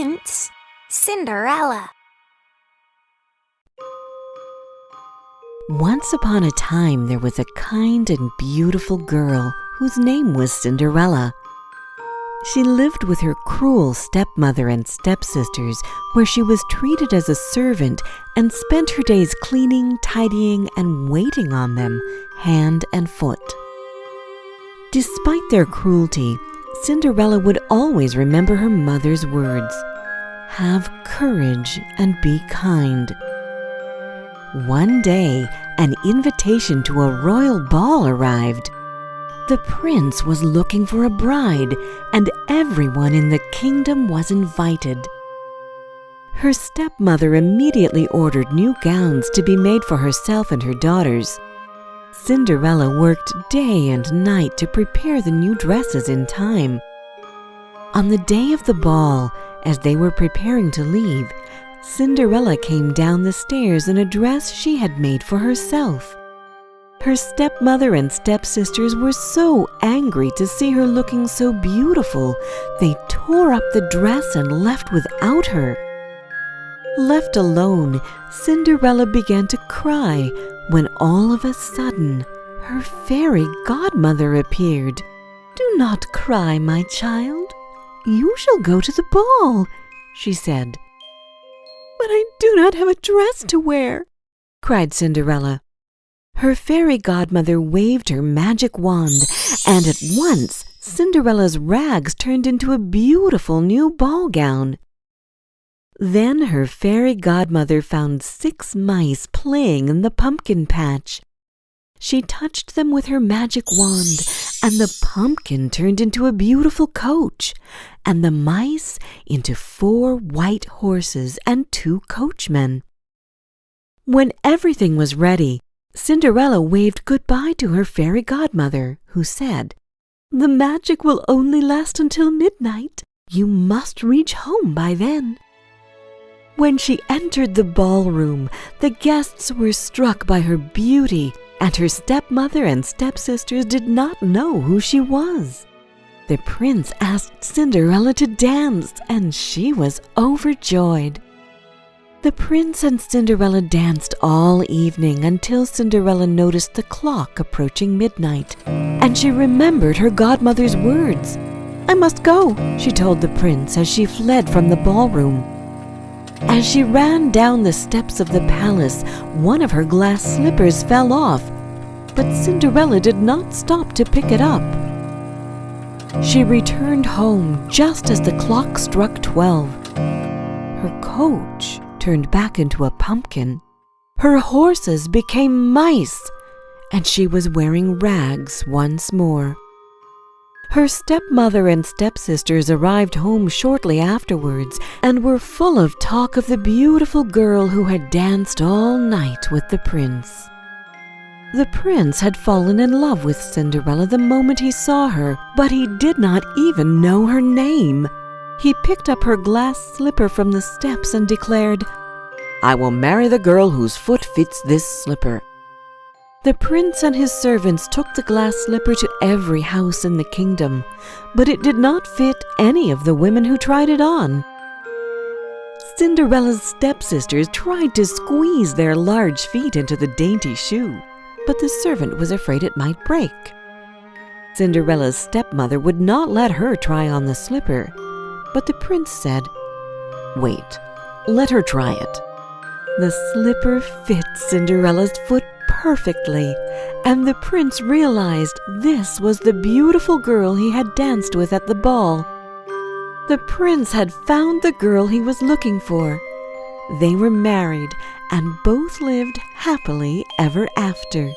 Prince Cinderella. Once upon a time, there was a kind and beautiful girl whose name was Cinderella. She lived with her cruel stepmother and stepsisters, where she was treated as a servant and spent her days cleaning, tidying, and waiting on them, hand and foot. Despite their cruelty, Cinderella would always remember her mother's words: "Have courage and be kind." One day, an invitation to a royal ball arrived. The prince was looking for a bride, and everyone in the kingdom was invited. Her stepmother immediately ordered new gowns to be made for herself and her daughters. Cinderella worked day and night to prepare the new dresses in time. On the day of the ball, as they were preparing to leave, Cinderella came down the stairs in a dress she had made for herself. Her stepmother and stepsisters were so angry to see her looking so beautiful, they tore up the dress and left without her. Left alone, Cinderella began to cry when all of a sudden her fairy godmother appeared. "Do not cry, my child. You shall go to the ball," she said. "But I do not have a dress to wear," cried Cinderella. Her fairy godmother waved her magic wand, and at once Cinderella's rags turned into a beautiful new ball gown. Then her fairy godmother found 6 mice playing in the pumpkin patch. She touched them with her magic wand, and the pumpkin turned into a beautiful coach, and the mice into 4 white horses and 2 coachmen. When everything was ready, Cinderella waved goodbye to her fairy godmother, who said, "The magic will only last until midnight. You must reach home by then." When she entered the ballroom, the guests were struck by her beauty, and her stepmother and stepsisters did not know who she was. The prince asked Cinderella to dance, and she was overjoyed. The prince and Cinderella danced all evening until Cinderella noticed the clock approaching midnight, and she remembered her godmother's words. "I must go," she told the prince as she fled from the ballroom. As she ran down the steps of the palace, one of her glass slippers fell off, but Cinderella did not stop to pick it up. She returned home just as the clock struck 12. Her coach turned back into a pumpkin. Her horses became mice, and she was wearing rags once more. Her stepmother and stepsisters arrived home shortly afterwards and were full of talk of the beautiful girl who had danced all night with the prince. The prince had fallen in love with Cinderella the moment he saw her, but he did not even know her name. He picked up her glass slipper from the steps and declared, "I will marry the girl whose foot fits this slipper." The prince and his servants took the glass slipper to every house in the kingdom, but it did not fit any of the women who tried it on. Cinderella's stepsisters tried to squeeze their large feet into the dainty shoe, but the servant was afraid it might break. Cinderella's stepmother would not let her try on the slipper, but the prince said, "Wait, let her try it." The slipper fit Cinderella's foot perfectly, and the prince realized this was the beautiful girl he had danced with at the ball. The prince had found the girl he was looking for. They were married and both lived happily ever after.